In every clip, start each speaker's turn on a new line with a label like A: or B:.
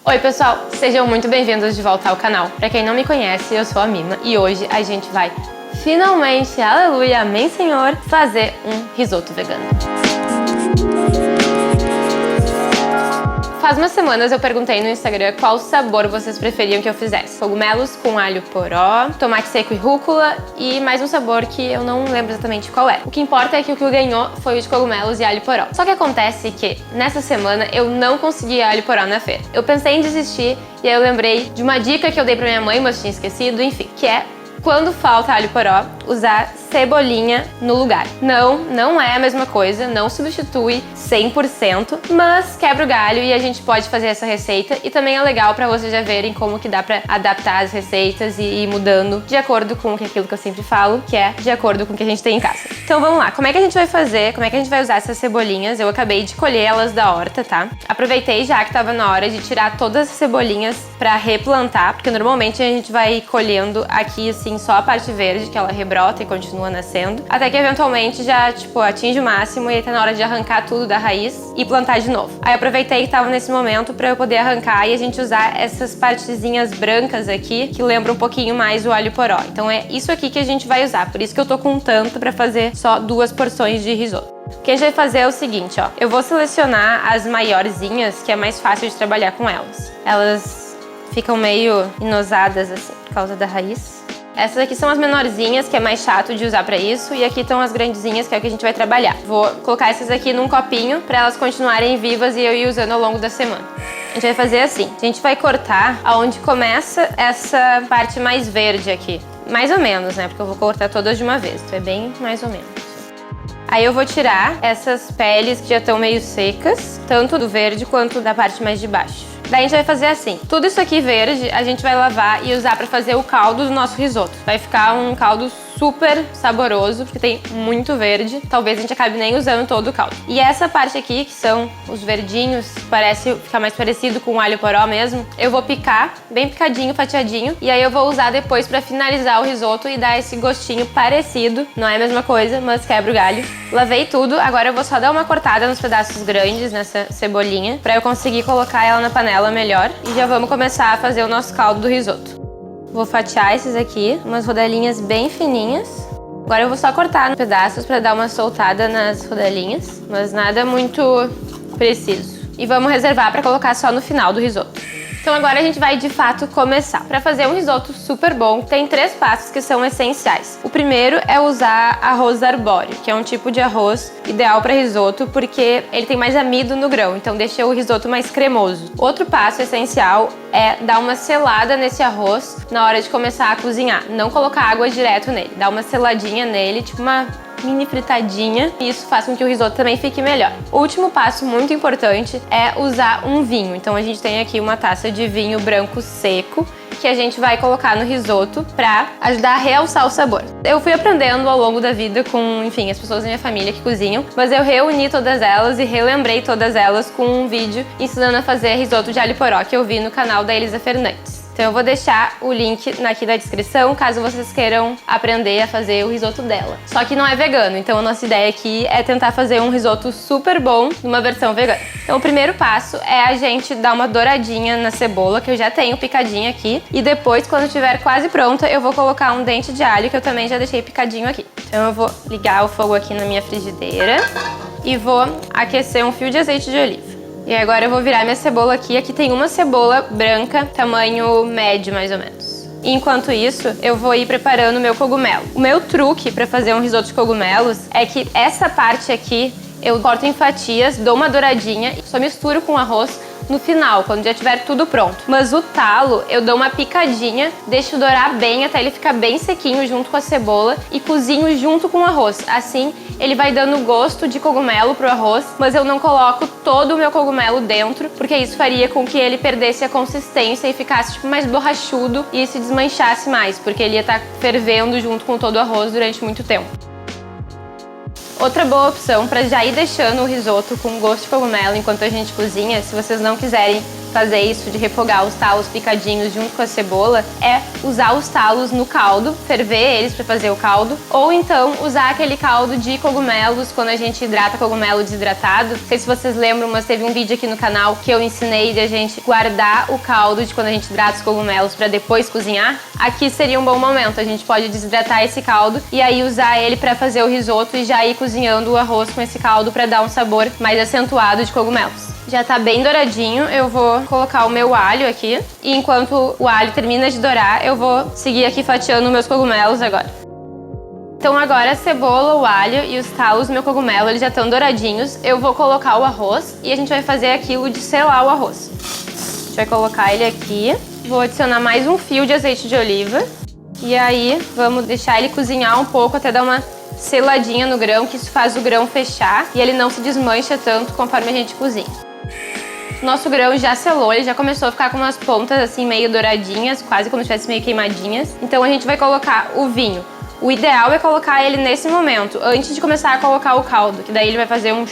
A: Oi pessoal, sejam muito bem-vindos de volta ao canal. Pra quem não me conhece, eu sou a Mima e hoje a gente vai finalmente, aleluia, amém senhor, fazer um risoto vegano. Faz umas semanas eu perguntei no Instagram qual sabor vocês preferiam que eu fizesse. Cogumelos com alho poró, tomate seco e rúcula e mais um sabor que eu não lembro exatamente qual é. O que importa é que o que ganhou foi o de cogumelos e alho poró. Só que acontece que nessa semana eu não consegui alho poró na feira. Eu pensei em desistir e aí eu lembrei de uma dica que eu dei pra minha mãe, mas tinha esquecido, enfim, que é quando falta alho poró, usar cebolinha no lugar. Não é a mesma coisa, não substitui 100%, mas quebra o galho e a gente pode fazer essa receita e também é legal pra vocês já verem como que dá pra adaptar as receitas e ir mudando de acordo com aquilo que eu sempre falo, que é de acordo com o que a gente tem em casa. Então vamos lá, como é que a gente vai fazer, como é que a gente vai usar essas cebolinhas? Eu acabei de colher elas da horta, tá? Aproveitei já que tava na hora de tirar todas as cebolinhas pra replantar, porque normalmente a gente vai colhendo aqui assim só a parte verde, que ela rebrota e continua nascendo, até que eventualmente já, atinge o máximo e aí tá na hora de arrancar tudo da raiz e plantar de novo. Aí eu aproveitei que tava nesse momento pra eu poder arrancar e a gente usar essas partezinhas brancas aqui, que lembram um pouquinho mais o alho poró. Então é isso aqui que a gente vai usar, por isso que eu tô com tanto pra fazer só 2 porções de risoto. O que a gente vai fazer é o seguinte, ó. Eu vou selecionar as maiorzinhas, que é mais fácil de trabalhar com elas. Elas ficam meio inosadas assim, por causa da raiz. Essas aqui são as menorzinhas, que é mais chato de usar pra isso, e aqui estão as grandezinhas, que é o que a gente vai trabalhar. Vou colocar essas aqui num copinho pra elas continuarem vivas e eu ir usando ao longo da semana. A gente vai fazer assim, a gente vai cortar aonde começa essa parte mais verde aqui. Mais ou menos, né, porque eu vou cortar todas de uma vez, então é bem mais ou menos. Aí eu vou tirar essas peles que já estão meio secas, tanto do verde quanto da parte mais de baixo. Daí a gente vai fazer assim, tudo isso aqui verde a gente vai lavar e usar pra fazer o caldo do nosso risoto. Vai ficar um caldo super saboroso, porque tem muito verde. Talvez a gente acabe nem usando todo o caldo. E essa parte aqui, que são os verdinhos, fica mais parecido com o alho poró mesmo, eu vou picar, bem picadinho, fatiadinho, e aí eu vou usar depois pra finalizar o risoto e dar esse gostinho parecido. Não é a mesma coisa, mas quebra o galho. Lavei tudo, agora eu vou só dar uma cortada nos pedaços grandes nessa cebolinha, pra eu conseguir colocar ela na panela melhor. E já vamos começar a fazer o nosso caldo do risoto. Vou fatiar esses aqui, umas rodelinhas bem fininhas. Agora eu vou só cortar em pedaços pra dar uma soltada nas rodelinhas, mas nada muito preciso. E vamos reservar pra colocar só no final do risoto. Então agora a gente vai de fato começar. Para fazer um risoto super bom, tem 3 passos que são essenciais. O primeiro é usar arroz arbóreo, que é um tipo de arroz ideal para risoto porque ele tem mais amido no grão, então deixa o risoto mais cremoso. Outro passo essencial é dar uma selada nesse arroz na hora de começar a cozinhar. Não colocar água direto nele, dar uma seladinha nele, tipo uma mini fritadinha, e isso faz com que o risoto também fique melhor. O último passo muito importante é usar um vinho. Então a gente tem aqui uma taça de vinho branco seco que a gente vai colocar no risoto pra ajudar a realçar o sabor. Eu fui aprendendo ao longo da vida com, enfim, as pessoas da minha família que cozinham, mas eu reuni todas elas e relembrei todas elas com um vídeo ensinando a fazer risoto de alho poró que eu vi no canal da Elisa Fernandes. Então eu vou deixar o link aqui na descrição, caso vocês queiram aprender a fazer o risoto dela. Só que não é vegano, então a nossa ideia aqui é tentar fazer um risoto super bom numa versão vegana. Então o primeiro passo é a gente dar uma douradinha na cebola, que eu já tenho picadinha aqui. E depois, quando estiver quase pronta, eu vou colocar um dente de alho, que eu também já deixei picadinho aqui. Então eu vou ligar o fogo aqui na minha frigideira e vou aquecer um fio de azeite de oliva. E agora eu vou virar minha cebola aqui. Aqui tem uma cebola branca, tamanho médio mais ou menos. E enquanto isso, eu vou ir preparando o meu cogumelo. O meu truque para fazer um risoto de cogumelos é que essa parte aqui eu corto em fatias, dou uma douradinha e só misturo com arroz no final, quando já tiver tudo pronto. Mas o talo, eu dou uma picadinha, deixo dourar bem até ele ficar bem sequinho junto com a cebola e cozinho junto com o arroz. Assim, ele vai dando gosto de cogumelo pro arroz, mas eu não coloco todo o meu cogumelo dentro, porque isso faria com que ele perdesse a consistência e ficasse mais borrachudo e se desmanchasse mais, porque ele ia estar fervendo junto com todo o arroz durante muito tempo. Outra boa opção para já ir deixando o risoto com gosto de cogumelo enquanto a gente cozinha, se vocês não quiserem fazer isso, de refogar os talos picadinhos junto com a cebola, é usar os talos no caldo, ferver eles para fazer o caldo, ou então usar aquele caldo de cogumelos quando a gente hidrata cogumelo desidratado. Não sei se vocês lembram, mas teve um vídeo aqui no canal que eu ensinei de a gente guardar o caldo de quando a gente hidrata os cogumelos para depois cozinhar. Aqui seria um bom momento, a gente pode desidratar esse caldo e aí usar ele para fazer o risoto e já ir cozinhando o arroz com esse caldo para dar um sabor mais acentuado de cogumelos. Já tá bem douradinho, eu vou colocar o meu alho aqui e enquanto o alho termina de dourar, eu vou seguir aqui fatiando meus cogumelos agora. Então agora a cebola, o alho e os talos do meu cogumelo, eles já estão douradinhos. Eu vou colocar o arroz e a gente vai fazer aquilo de selar o arroz. A gente vai colocar ele aqui. Vou adicionar mais um fio de azeite de oliva. E aí vamos deixar ele cozinhar um pouco até dar uma seladinha no grão, que isso faz o grão fechar e ele não se desmancha tanto conforme a gente cozinha. Nosso grão já selou, ele já começou a ficar com umas pontas assim meio douradinhas, quase como se estivesse meio queimadinhas. Então a gente vai colocar o vinho. O ideal é colocar ele nesse momento, antes de começar a colocar o caldo, que daí ele vai fazer um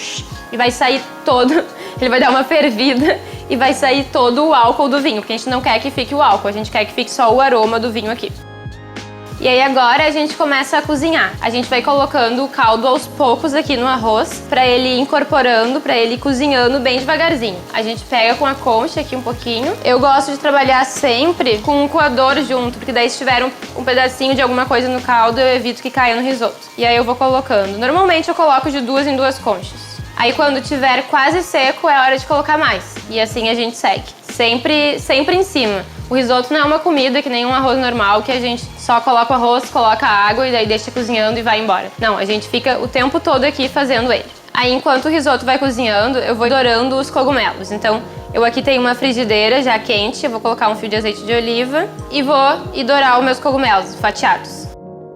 A: e vai sair todo, ele vai dar uma fervida e vai sair todo o álcool do vinho, porque a gente não quer que fique o álcool, a gente quer que fique só o aroma do vinho aqui. E aí agora a gente começa a cozinhar. A gente vai colocando o caldo aos poucos aqui no arroz, pra ele ir incorporando, pra ele ir cozinhando bem devagarzinho. A gente pega com a concha aqui um pouquinho. Eu gosto de trabalhar sempre com um coador junto, porque daí se tiver um pedacinho de alguma coisa no caldo, eu evito que caia no risoto. E aí eu vou colocando. Normalmente eu coloco de 2 em 2 conchas. Aí quando tiver quase seco, é hora de colocar mais. E assim a gente segue. Sempre em cima. O risoto não é uma comida que nem um arroz normal, que a gente só coloca o arroz, coloca a água e daí deixa cozinhando e vai embora. Não, a gente fica o tempo todo aqui fazendo ele. Aí enquanto o risoto vai cozinhando, eu vou dourando os cogumelos. Então eu aqui tenho uma frigideira já quente, eu vou colocar um fio de azeite de oliva e vou dourar os meus cogumelos fatiados.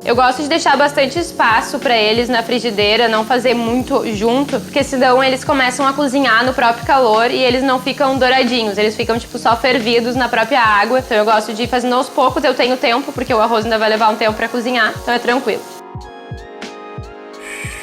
A: Eu gosto de deixar bastante espaço para eles na frigideira, não fazer muito junto, porque senão eles começam a cozinhar no próprio calor e eles não ficam douradinhos, eles ficam tipo só fervidos na própria água. Então eu gosto de ir fazendo aos poucos, eu tenho tempo, porque o arroz ainda vai levar um tempo para cozinhar, então é tranquilo.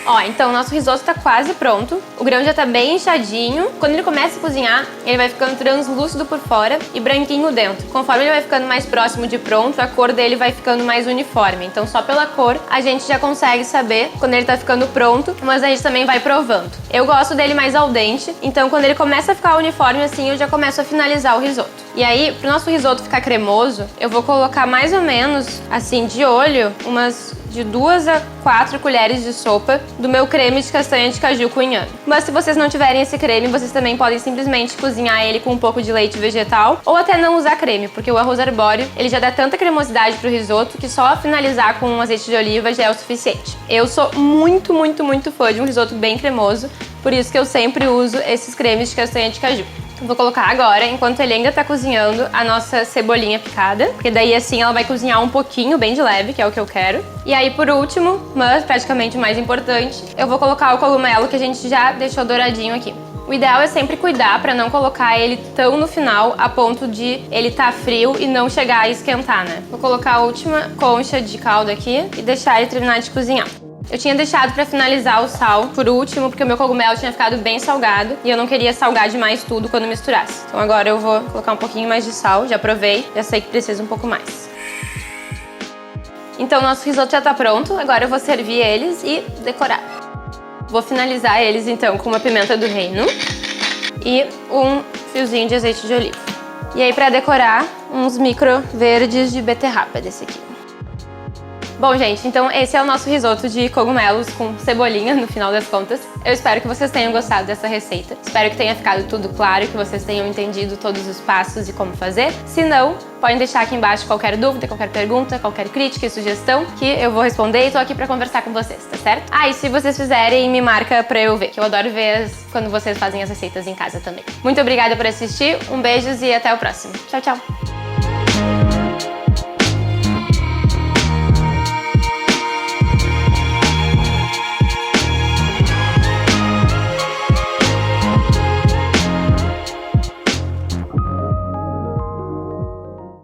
A: Ó, então o nosso risoto tá quase pronto. O grão já tá bem inchadinho. Quando ele começa a cozinhar, ele vai ficando translúcido por fora e branquinho dentro. Conforme ele vai ficando mais próximo de pronto, a cor dele vai ficando mais uniforme. Então só pela cor a gente já consegue saber quando ele tá ficando pronto, mas a gente também vai provando. Eu gosto dele mais al dente, então quando ele começa a ficar uniforme assim, eu já começo a finalizar o risoto. E aí, pro nosso risoto ficar cremoso, eu vou colocar mais ou menos, assim, de olho, umas de 2 a 4 colheres de sopa do meu creme de castanha de caju com inhame. Mas se vocês não tiverem esse creme, vocês também podem simplesmente cozinhar ele com um pouco de leite vegetal ou até não usar creme, porque o arroz arbóreo, ele já dá tanta cremosidade pro risoto que só finalizar com um azeite de oliva já é o suficiente. Eu sou muito fã de um risoto bem cremoso, por isso que eu sempre uso esses cremes de castanha de caju. Vou colocar agora, enquanto ele ainda tá cozinhando, a nossa cebolinha picada, porque daí assim ela vai cozinhar um pouquinho, bem de leve, que é o que eu quero. E aí por último, mas praticamente o mais importante, eu vou colocar o cogumelo que a gente já deixou douradinho aqui. O ideal é sempre cuidar para não colocar ele tão no final a ponto de ele tá frio e não chegar a esquentar, né? Vou colocar a última concha de caldo aqui e deixar ele terminar de cozinhar. Eu tinha deixado pra finalizar o sal por último, porque o meu cogumelo tinha ficado bem salgado e eu não queria salgar demais tudo quando misturasse. Então agora eu vou colocar um pouquinho mais de sal, já provei, já sei que precisa um pouco mais. Então nosso risoto já tá pronto, agora eu vou servir eles e decorar. Vou finalizar eles então com uma pimenta do reino e um fiozinho de azeite de oliva. E aí pra decorar, uns micro verdes de beterraba desse aqui. Bom, gente, então esse é o nosso risoto de cogumelos com cebolinha, no final das contas. Eu espero que vocês tenham gostado dessa receita. Espero que tenha ficado tudo claro, que vocês tenham entendido todos os passos e como fazer. Se não, podem deixar aqui embaixo qualquer dúvida, qualquer pergunta, qualquer crítica e sugestão, que eu vou responder e tô aqui pra conversar com vocês, tá certo? Ah, e se vocês fizerem, me marca pra eu ver, que eu adoro ver quando vocês fazem as receitas em casa também. Muito obrigada por assistir, um beijo e até o próximo. Tchau, tchau!